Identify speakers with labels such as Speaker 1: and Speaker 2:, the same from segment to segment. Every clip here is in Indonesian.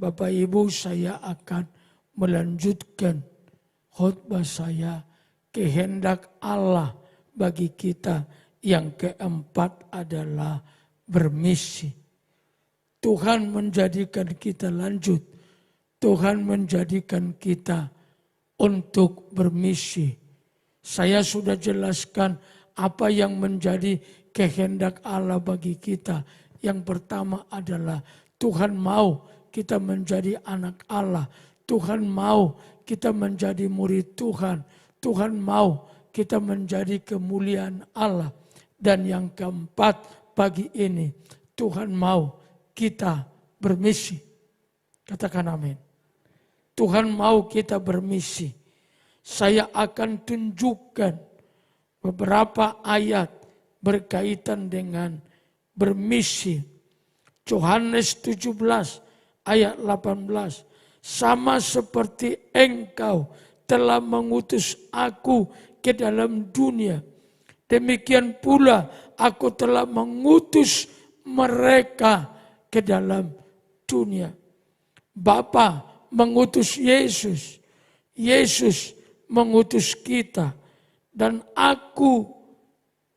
Speaker 1: Bapak Ibu, saya akan melanjutkan khotbah saya, kehendak Allah bagi kita. Yang keempat adalah bermisi. Tuhan menjadikan kita lanjut. Tuhan menjadikan kita untuk bermisi. Saya sudah jelaskan apa yang menjadi kehendak Allah bagi kita. Yang pertama adalah Tuhan mau kita menjadi anak Allah. Tuhan mau kita menjadi murid Tuhan. Tuhan mau kita menjadi kemuliaan Allah. Dan yang keempat pagi ini, Tuhan mau kita bermisi. Katakan amin. Tuhan mau kita bermisi. Saya akan tunjukkan beberapa ayat berkaitan dengan bermisi. Yohanes 17 ayat 18. Sama seperti engkau telah mengutus aku ke dalam dunia, demikian pula aku telah mengutus mereka ke dalam dunia. Bapa mengutus Yesus, Yesus mengutus kita, dan aku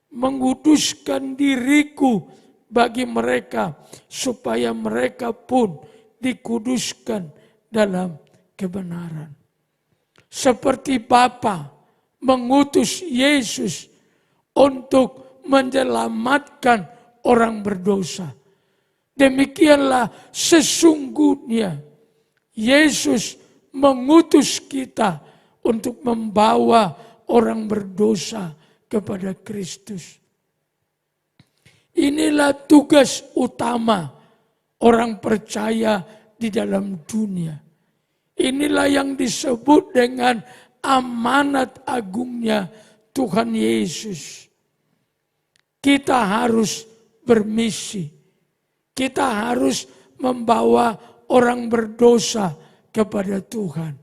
Speaker 1: menguduskan diriku bagi mereka supaya mereka pun dikuduskan dalam kebenaran. Seperti Bapa mengutus Yesus untuk menyelamatkan orang berdosa, demikianlah sesungguhnya Yesus mengutus kita untuk membawa orang berdosa kepada Kristus. Inilah tugas utama orang percaya di dalam dunia. Inilah yang disebut dengan amanat agungnya Tuhan Yesus. Kita harus bermisi. Kita harus membawa orang berdosa kepada Tuhan.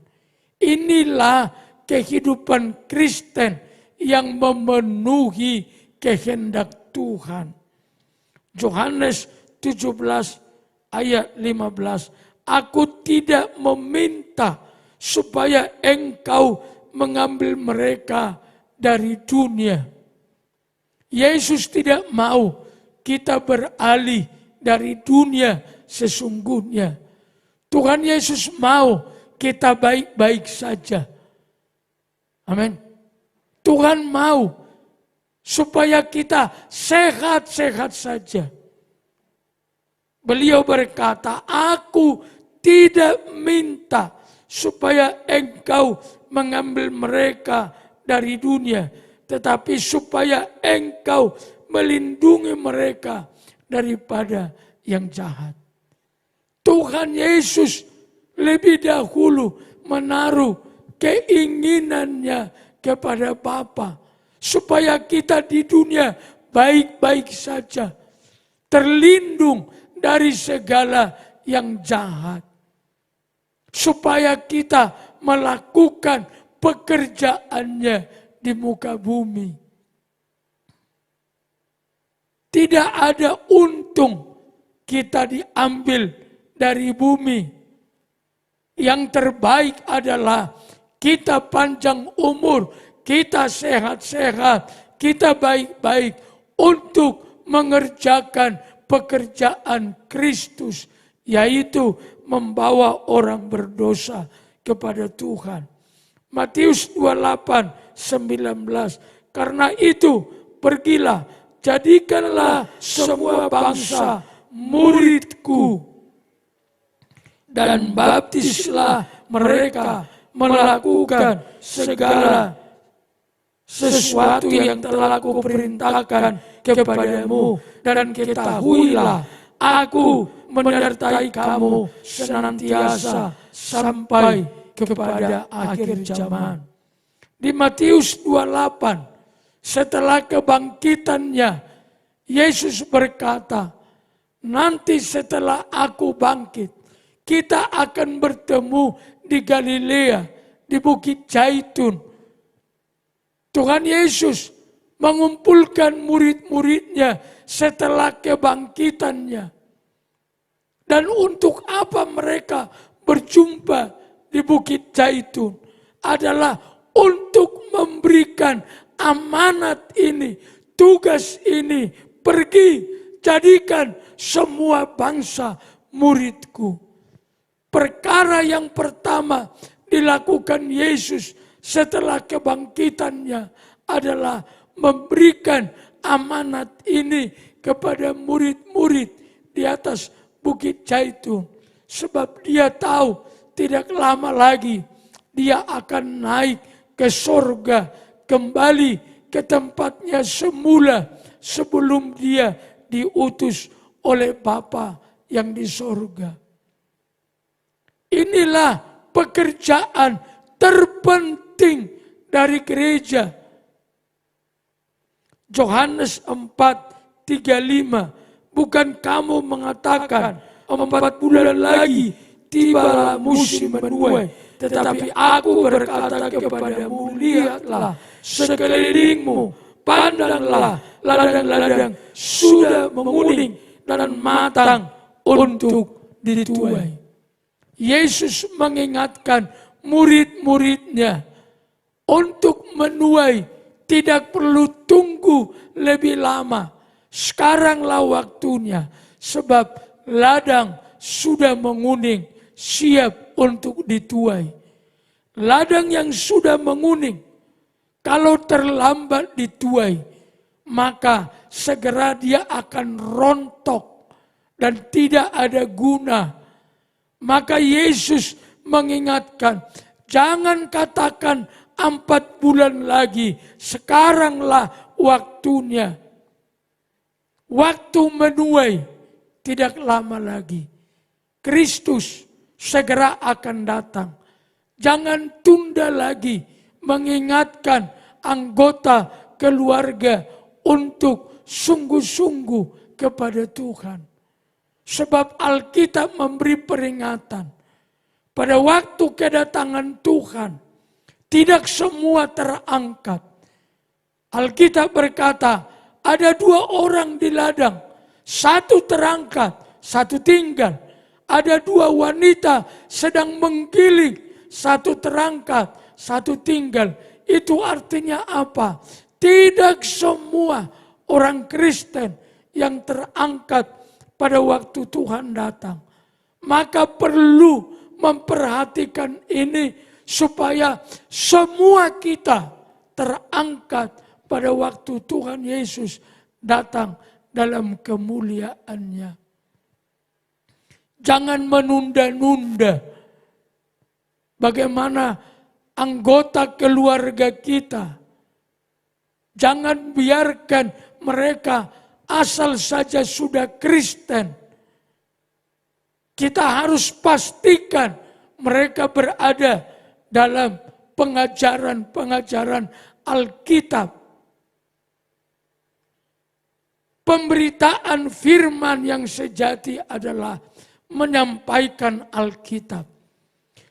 Speaker 1: Inilah kehidupan Kristen yang memenuhi kehendak Tuhan. Yohanes 17 ayat 15. Aku tidak meminta supaya engkau mengambil mereka dari dunia. Yesus tidak mau kita beralih dari dunia sesungguhnya. Tuhan Yesus mau kita baik-baik saja. Amin. Tuhan mau supaya kita sehat-sehat saja. Beliau berkata, aku tidak minta supaya engkau mengambil mereka dari dunia, tetapi supaya engkau melindungi mereka daripada yang jahat. Tuhan Yesus lebih dahulu menaruh keinginannya kepada Bapa supaya kita di dunia baik-baik saja, terlindung dari segala yang jahat, supaya kita melakukan pekerjaannya di muka bumi. Tidak ada untung kita diambil dari bumi. Yang terbaik adalah kita panjang umur, kita sehat-sehat, kita baik-baik untuk mengerjakan pekerjaan Kristus, yaitu membawa orang berdosa kepada Tuhan. Matius 28:19. Karena itu pergilah, jadikanlah semua bangsa muridku dan baptislah mereka melakukan segala sesuatu yang telah kuperintahkan kepadamu, dan ketahuilah aku menyertai kamu senantiasa sampai kepada akhir zaman. Di Matius 28, setelah kebangkitannya, Yesus berkata, nanti setelah aku bangkit, kita akan bertemu di Galilea, di Bukit Zaitun. Tuhan Yesus mengumpulkan murid-muridnya setelah kebangkitannya. Dan untuk apa mereka Bukit Zaitun adalah untuk memberikan amanat ini, tugas ini, pergi jadikan semua bangsa muridku. Perkara yang pertama dilakukan Yesus setelah kebangkitannya adalah memberikan amanat ini kepada murid-murid di atas Bukit Zaitun. Sebab dia tahu tidak lama lagi dia akan naik ke sorga, kembali ke tempatnya semula sebelum dia diutus oleh Bapa yang di sorga. Inilah pekerjaan terpenting dari gereja. Yohanes 4:35, bukan kamu mengatakan 4 bulan lagi tibalah musim menuai, tetapi aku berkata kepadamu, lihatlah sekelilingmu, pandanglah ladang-ladang sudah menguning dan matang untuk dituai. Yesus mengingatkan murid-muridnya untuk menuai tidak perlu tunggu lebih lama. Sekaranglah waktunya, sebab ladang sudah menguning, siap untuk dituai. Ladang yang sudah menguning, kalau terlambat dituai, maka segera dia akan rontok dan tidak ada guna. Maka Yesus mengingatkan, jangan katakan 4 bulan lagi, sekaranglah waktunya. Waktu menuai tidak lama lagi. Kristus segera akan datang. Jangan tunda lagi mengingatkan anggota keluarga untuk sungguh-sungguh kepada Tuhan. Sebab Alkitab memberi peringatan. Pada waktu kedatangan Tuhan, tidak semua terangkat. Alkitab berkata, ada 2 orang di ladang, 1 terangkat, 1 tinggal. Ada 2 wanita sedang menggiling, 1 terangkat, 1 tinggal. Itu artinya apa? Tidak semua orang Kristen yang terangkat pada waktu Tuhan datang. Maka perlu memperhatikan ini supaya semua kita terangkat pada waktu Tuhan Yesus datang dalam kemuliaannya. Jangan menunda-nunda bagaimana anggota keluarga kita. Jangan biarkan mereka asal saja sudah Kristen. Kita harus pastikan mereka berada dalam pengajaran-pengajaran Alkitab. Pemberitaan firman yang sejati adalah menyampaikan Alkitab.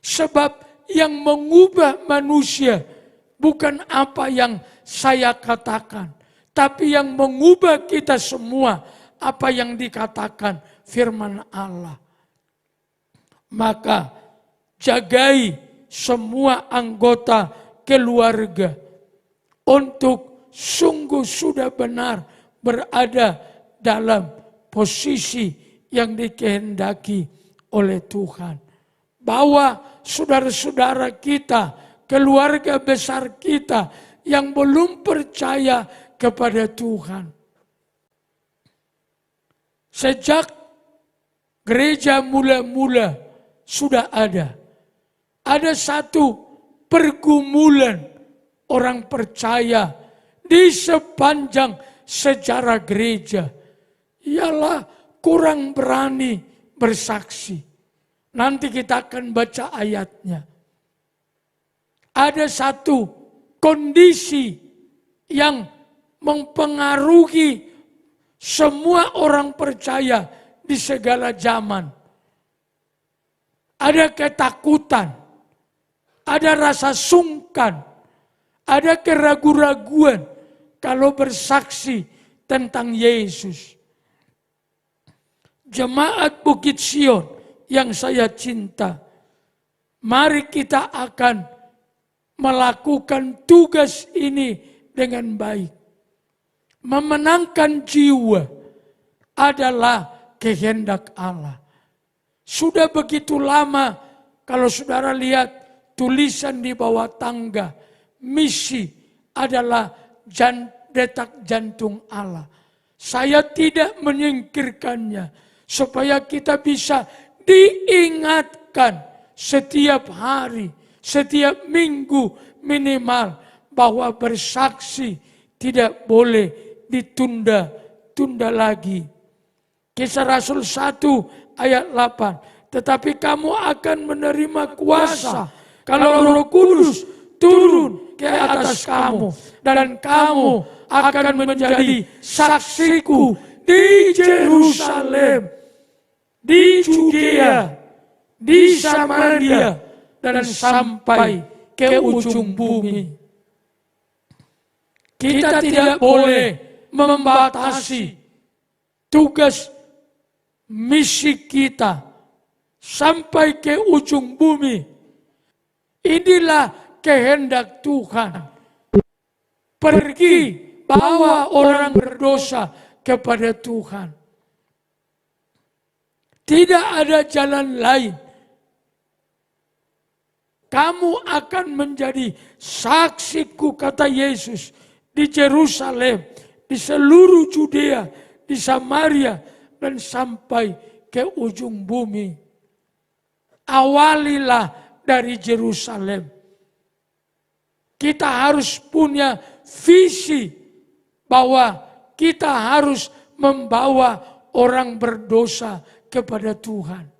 Speaker 1: Sebab yang mengubah manusia bukan apa yang saya katakan, tapi yang mengubah kita semua apa yang dikatakan firman Allah. Maka jagai semua anggota keluarga untuk sungguh sudah benar berada dalam posisi yang dikehendaki oleh Tuhan. Bawa saudara-saudara kita, keluarga besar kita yang belum percaya kepada Tuhan. Sejak gereja mula-mula sudah ada. Ada satu pergumulan orang percaya di sepanjang sejarah gereja. Ialah kurang berani bersaksi. Nanti kita akan baca ayatnya. Ada satu kondisi yang mempengaruhi semua orang percaya di segala zaman. Ada ketakutan, ada rasa sungkan, ada keraguan-raguan kalau bersaksi tentang Yesus. Jemaat Bukit Sion yang saya cinta, Mari kita akan melakukan tugas ini dengan baik. Memenangkan jiwa adalah kehendak Allah. Sudah begitu lama, kalau saudara lihat tulisan di bawah tangga, misi adalah detak jantung Allah. Saya tidak menyingkirkannya, supaya kita bisa diingatkan setiap hari, setiap minggu minimal, bahwa bersaksi tidak boleh ditunda-tunda lagi. Kisah Rasul 1 ayat 8. Tetapi kamu akan menerima kuasa kalau Roh Kudus turun ke atas kamu, dan kamu akan menjadi saksiku di Yerusalem, di Judea, di Samaria, dan sampai ke ujung bumi. Kita tidak boleh membatasi tugas misi kita sampai ke ujung bumi. Inilah kehendak Tuhan. Pergi, bawa orang berdosa kepada Tuhan. Tidak ada jalan lain. Kamu akan menjadi saksiku, kata Yesus, di Yerusalem, di seluruh Judea, di Samaria, dan sampai ke ujung bumi. Awalilah dari Yerusalem. Kita harus punya visi bahwa kita harus membawa orang berdosa kepada Tuhan.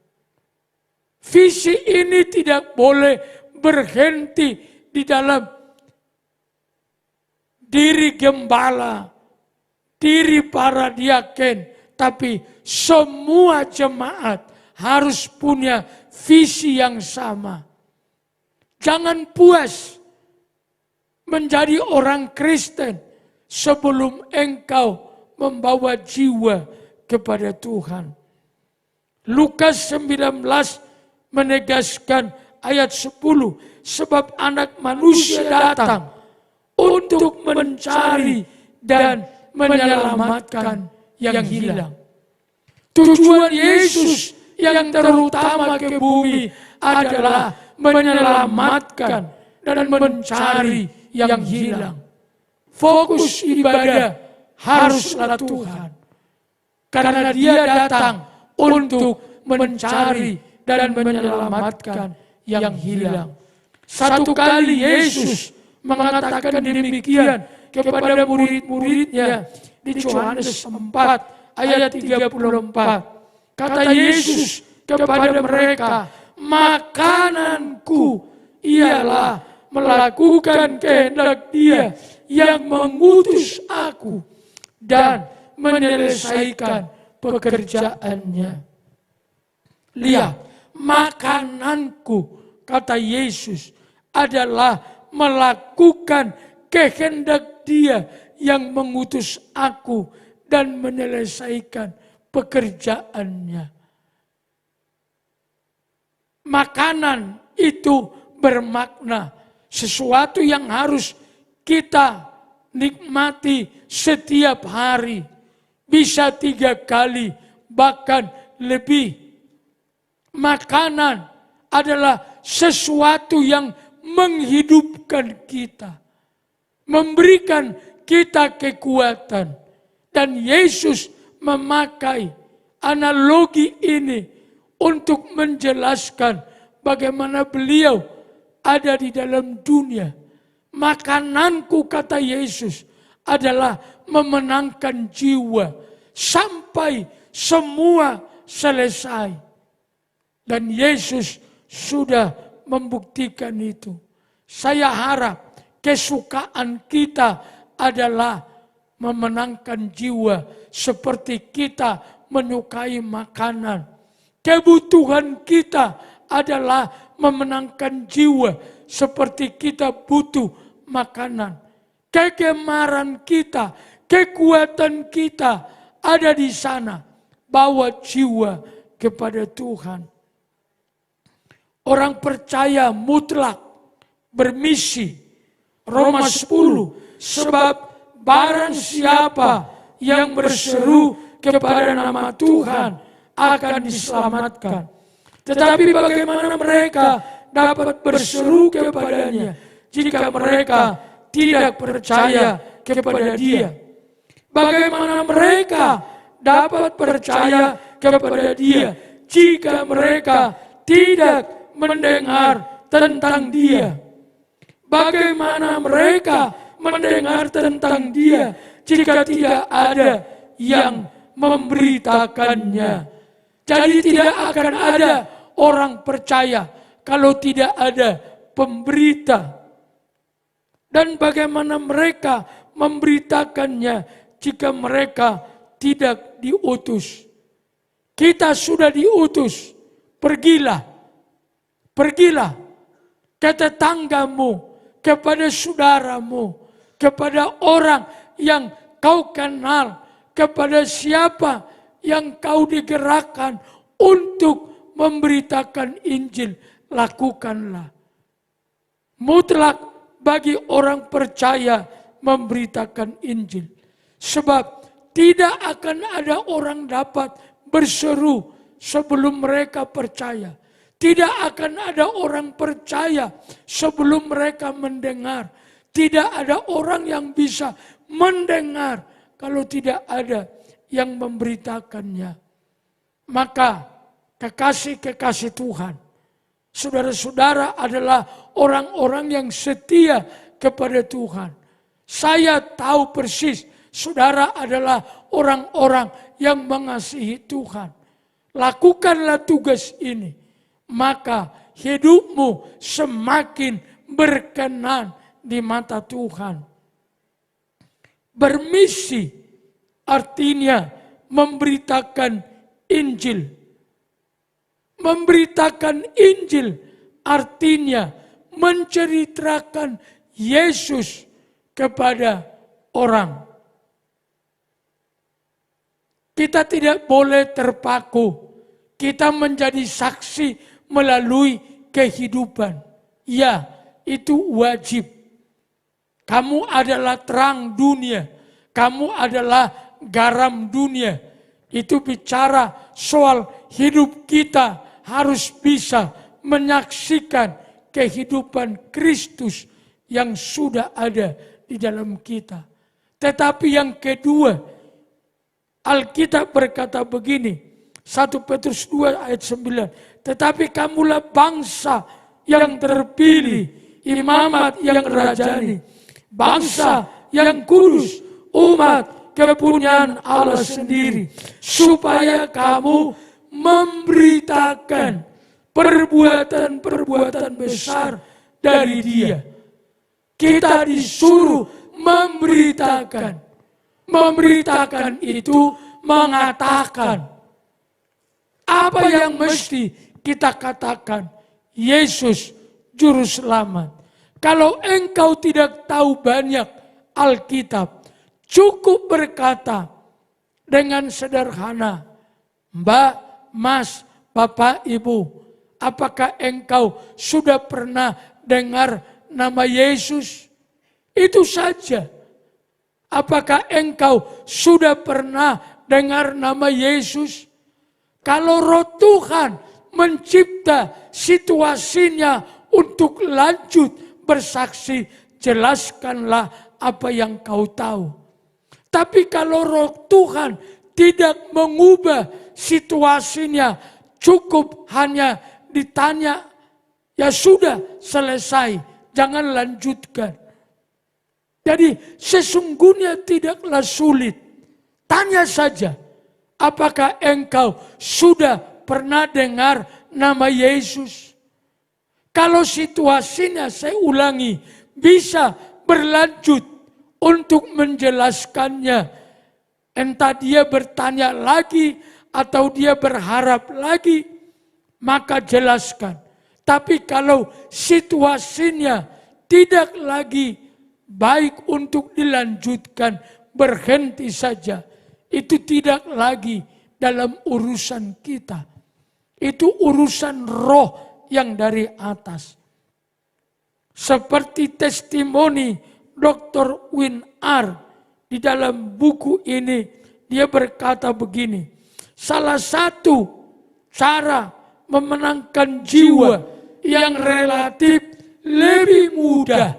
Speaker 1: Visi ini tidak boleh berhenti di dalam diri gembala, diri para diaken, tapi semua jemaat harus punya visi yang sama. Jangan puas menjadi orang Kristen sebelum engkau membawa jiwa kepada Tuhan. Lukas 19 menegaskan ayat 10, sebab anak manusia datang untuk mencari dan menyelamatkan yang hilang. Tujuan Yesus yang terutama ke bumi adalah menyelamatkan dan mencari yang hilang. Fokus ibadah haruslah Tuhan, karena Dia datang untuk mencari dan menyelamatkan yang hilang. Satu kali Yesus mengatakan demikian kepada murid-muridnya di Yohanes 4 ayat 34. Kata Yesus kepada mereka, makananku ialah melakukan kehendak Dia yang mengutus aku dan menyelesaikan pekerjaannya. Lihat, makananku, kata Yesus, adalah melakukan kehendak Dia yang mengutus aku dan menyelesaikan pekerjaannya. Makanan itu bermakna sesuatu yang harus kita nikmati setiap hari, bisa 3 kali, bahkan lebih. Makanan adalah sesuatu yang menghidupkan kita, memberikan kita kekuatan. Dan Yesus memakai analogi ini untuk menjelaskan bagaimana beliau ada di dalam dunia. Makananku, kata Yesus, adalah memenangkan jiwa sampai semua selesai. Dan Yesus sudah membuktikan itu. Saya harap kesukaan kita adalah memenangkan jiwa seperti kita menyukai makanan. Kebutuhan kita adalah memenangkan jiwa seperti kita butuh makanan. Kegemaran kita, kekuatan kita ada di sana. Bawa jiwa kepada Tuhan. orang percaya mutlak, bermisi. Roma 10, sebab barang siapa yang berseru kepada nama Tuhan akan diselamatkan. Tetapi bagaimana mereka dapat berseru kepadanya jika mereka tidak percaya kepada Dia? Bagaimana mereka dapat percaya kepada Dia jika mereka tidak mendengar tentang Dia? Bagaimana mereka mendengar tentang Dia jika tidak ada yang memberitakannya? Jadi tidak akan ada orang percaya kalau tidak ada pemberita. Dan bagaimana mereka memberitakannya jika mereka tidak diutus? Kita sudah diutus. Pergilah ke tetanggamu, kepada saudaramu, kepada orang yang kau kenal, kepada siapa yang kau digerakkan untuk memberitakan Injil, lakukanlah. Mutlak bagi orang percaya memberitakan Injil. Sebab tidak akan ada orang dapat berseru sebelum mereka percaya. Tidak akan ada orang percaya sebelum mereka mendengar. Tidak ada orang yang bisa mendengar kalau tidak ada yang memberitakannya. Maka kekasih-kekasih Tuhan, saudara-saudara adalah orang-orang yang setia kepada Tuhan. Saya tahu persis saudara adalah orang-orang yang mengasihi Tuhan. Lakukanlah tugas ini. Maka hidupmu semakin berkenan di mata Tuhan. Bermisi artinya memberitakan Injil. Memberitakan Injil artinya menceritakan Yesus kepada orang. Kita tidak boleh terpaku. Kita menjadi saksi melalui kehidupan. Ya, itu wajib. Kamu adalah terang dunia. Kamu adalah garam dunia. Itu bicara soal hidup kita harus bisa menyaksikan kehidupan Kristus yang sudah ada di dalam kita. Tetapi yang kedua, Alkitab berkata begini, 1 Petrus 2 ayat 9. Tetapi kamulah bangsa yang terpilih, imamat yang rajani, bangsa yang kudus, umat kepunyaan Allah sendiri, supaya kamu memberitakan perbuatan-perbuatan besar dari Dia. Kita disuruh memberitakan. Memberitakan itu mengatakan. Apa yang mesti kita katakan? Yesus juru selamat. Kalau engkau tidak tahu banyak Alkitab, cukup berkata dengan sederhana, Mbak, Mas, Bapak, Ibu, apakah engkau sudah pernah dengar nama Yesus? Itu saja. Apakah engkau sudah pernah dengar nama Yesus? Kalau Roh Tuhan mencipta situasinya untuk lanjut bersaksi, jelaskanlah apa yang kau tahu. Tapi kalau Roh Tuhan tidak mengubah situasinya, cukup hanya ditanya, ya sudah selesai, jangan lanjutkan. Jadi sesungguhnya tidaklah sulit. Tanya saja, apakah engkau sudah pernah dengar nama Yesus? Kalau situasinya, saya ulangi, bisa berlanjut untuk menjelaskannya. Entah dia bertanya lagi atau dia berharap lagi, maka jelaskan. Tapi kalau situasinya tidak lagi baik untuk dilanjutkan, berhenti saja. Itu tidak lagi dalam urusan kita. Itu urusan roh yang dari atas. Seperti testimoni Dr. Win R di dalam buku ini, dia berkata begini, salah satu cara memenangkan jiwa yang relatif lebih mudah,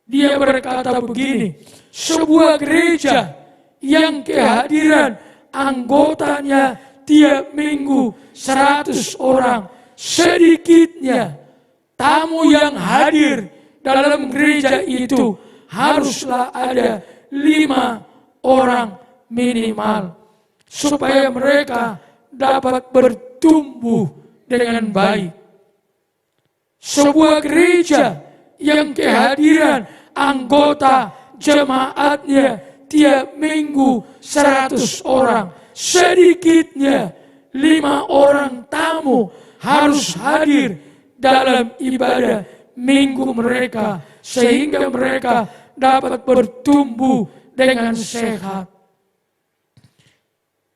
Speaker 1: dia berkata begini, sebuah gereja yang kehadiran anggotanya tiap minggu 100 orang, sedikitnya tamu yang hadir dalam gereja itu haruslah ada 5 orang minimal, supaya mereka dapat bertumbuh dengan baik. Sebuah gereja yang kehadiran anggota jemaatnya tiap minggu 100 orang, sedikitnya 5 orang tamu harus hadir dalam ibadah minggu mereka, sehingga mereka dapat bertumbuh dengan sehat.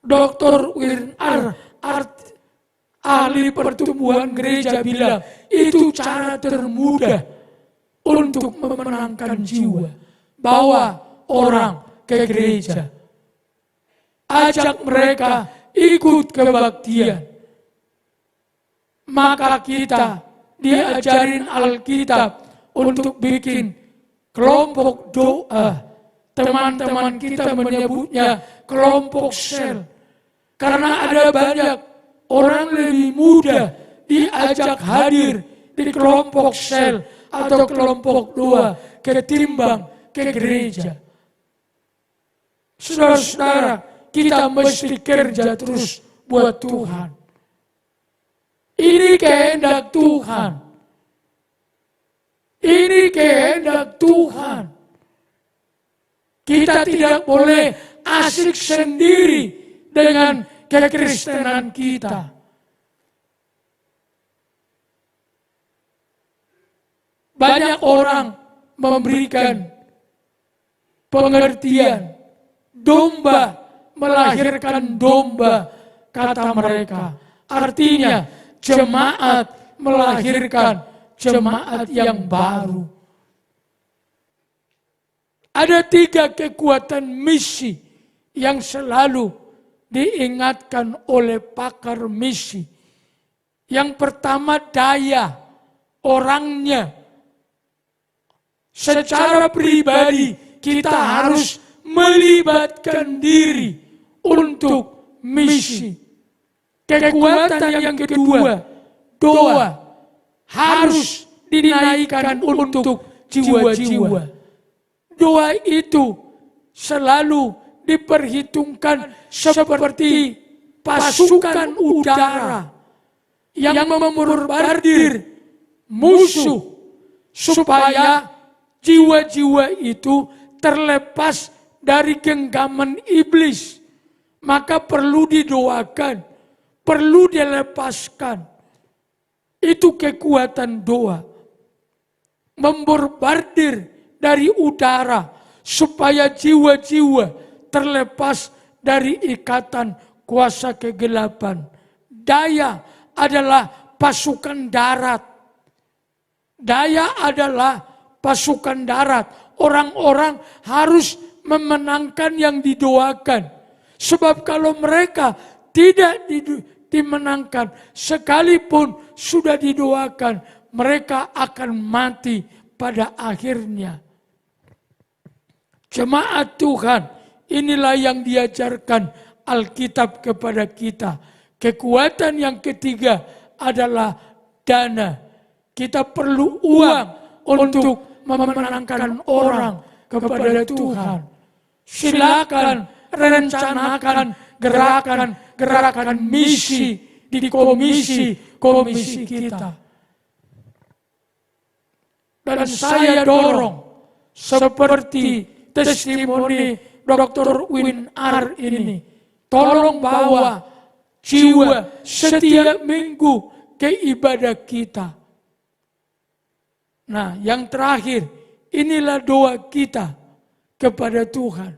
Speaker 1: Dr. Wirnar, ahli pertumbuhan gereja, bilang itu cara termudah untuk memenangkan jiwa. Bawa orang ke gereja, ajak mereka ikut kebaktian. Maka kita diajarin Alkitab untuk bikin kelompok doa. Teman-teman kita menyebutnya kelompok sel. Karena ada banyak orang lebih mudah diajak hadir di kelompok sel atau kelompok doa ketimbang ke gereja. Saudara-saudara, kita mesti kerja terus buat Tuhan. Ini kehendak Tuhan. Ini kehendak Tuhan. Kita tidak boleh asik sendiri dengan kekristenan kita. Banyak orang memberikan pengertian domba melahirkan domba, kata mereka. Artinya jemaat melahirkan jemaat yang baru. Ada 3 kekuatan misi yang selalu diingatkan oleh pakar misi. Yang pertama daya orangnya. Secara pribadi kita harus melibatkan diri untuk misi. Kekuatan yang kedua, doa harus dinaikkan untuk jiwa-jiwa. Doa itu selalu diperhitungkan seperti pasukan udara yang membombardir musuh supaya jiwa-jiwa itu terlepas dari genggaman iblis. Maka perlu didoakan, perlu dilepaskan. Itu kekuatan doa. Membombardir dari udara supaya jiwa-jiwa terlepas dari ikatan kuasa kegelapan. Daya adalah pasukan darat. Daya adalah pasukan darat. Orang-orang harus memenangkan yang didoakan. Sebab kalau mereka tidak dimenangkan, sekalipun sudah didoakan, mereka akan mati pada akhirnya. Jemaat Tuhan, inilah yang diajarkan Alkitab kepada kita. Kekuatan yang ketiga adalah dana. Kita perlu uang untuk memenangkan orang kepada Tuhan. Silakan rencanakan gerakan misi di komisi kita. Dan saya dorong seperti testimoni Dr. Win R ini, tolong bawa jiwa setiap minggu ke ibadah kita. Nah, yang terakhir, inilah doa kita kepada Tuhan.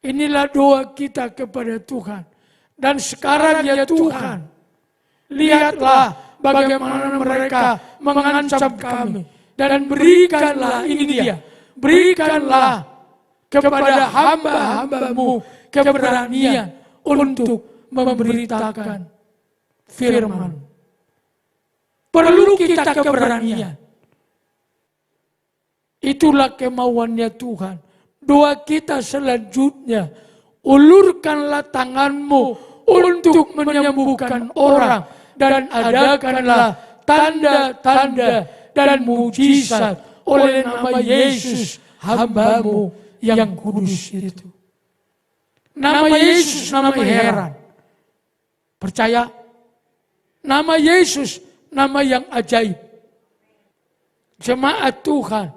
Speaker 1: Inilah doa kita kepada Tuhan. Dan sekarang ya Tuhan, lihatlah bagaimana mereka mengancam kami. Dan berikanlah, ini dia, berikanlah kepada hamba-hambamu keberanian untuk memberitakan firman. Perlu kita keberanian. Itulah kemauannya Tuhan. Doa kita selanjutnya, ulurkanlah tanganmu untuk menyembuhkan orang dan adakanlah tanda-tanda dan mujizat oleh nama Yesus, hamba-Mu yang kudus itu. Nama Yesus nama heran. Percaya? Nama Yesus nama yang ajaib. Jemaat Tuhan,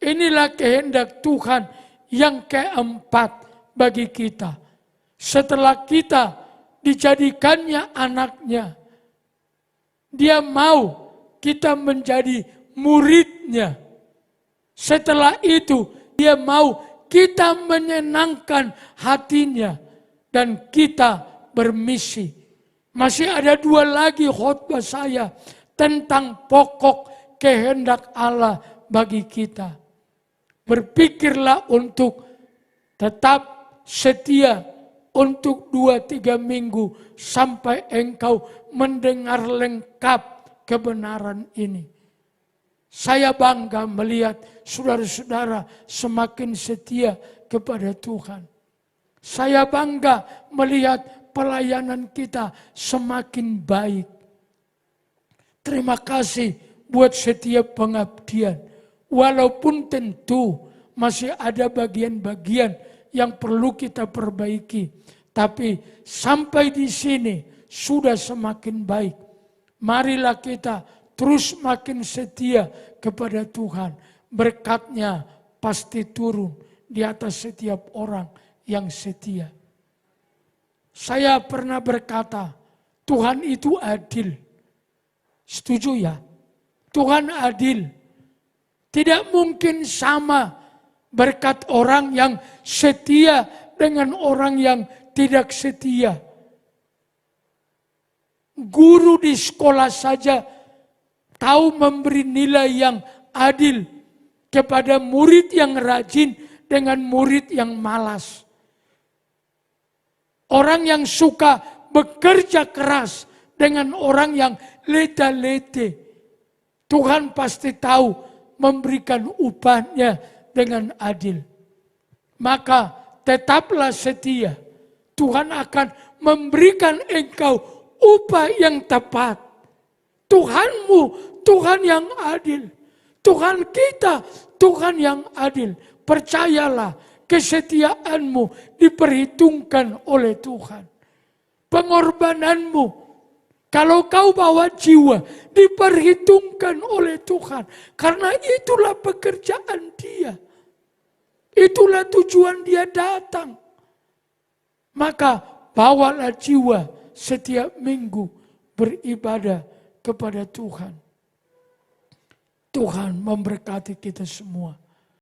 Speaker 1: inilah kehendak Tuhan yang keempat bagi kita. Setelah kita dijadikannya anaknya, Dia mau kita menjadi muridnya. Setelah itu, Dia mau kita menyenangkan hatinya dan kita bermisi. Masih ada 2 lagi khotbah saya tentang pokok kehendak Allah bagi kita. Berpikirlah untuk tetap setia untuk 2-3 minggu sampai engkau mendengar lengkap kebenaran ini. Saya bangga melihat saudara-saudara semakin setia kepada Tuhan. Saya bangga melihat pelayanan kita semakin baik. Terima kasih buat setiap pengabdian. Walaupun tentu masih ada bagian-bagian yang perlu kita perbaiki. Tapi sampai di sini sudah semakin baik. Marilah kita terus makin setia kepada Tuhan. Berkatnya pasti turun di atas setiap orang yang setia. Saya pernah berkata, Tuhan itu adil. Setuju ya? Tuhan adil. Tidak mungkin sama berkat orang yang setia dengan orang yang tidak setia. Guru di sekolah saja tahu memberi nilai yang adil kepada murid yang rajin dengan murid yang malas. Orang yang suka bekerja keras dengan orang yang leta-lete. Tuhan pasti tahu memberikan upahnya dengan adil. Maka tetaplah setia. Tuhan akan memberikan engkau upah yang tepat. Tuhanmu, Tuhan yang adil. Tuhan kita, Tuhan yang adil. Percayalah, kesetiaanmu diperhitungkan oleh Tuhan. Pengorbananmu, kalau kau bawa jiwa, diperhitungkan oleh Tuhan. Karena itulah pekerjaan Dia. Itulah tujuan Dia datang. Maka bawalah jiwa setiap minggu beribadah kepada Tuhan. Tuhan memberkati kita semua.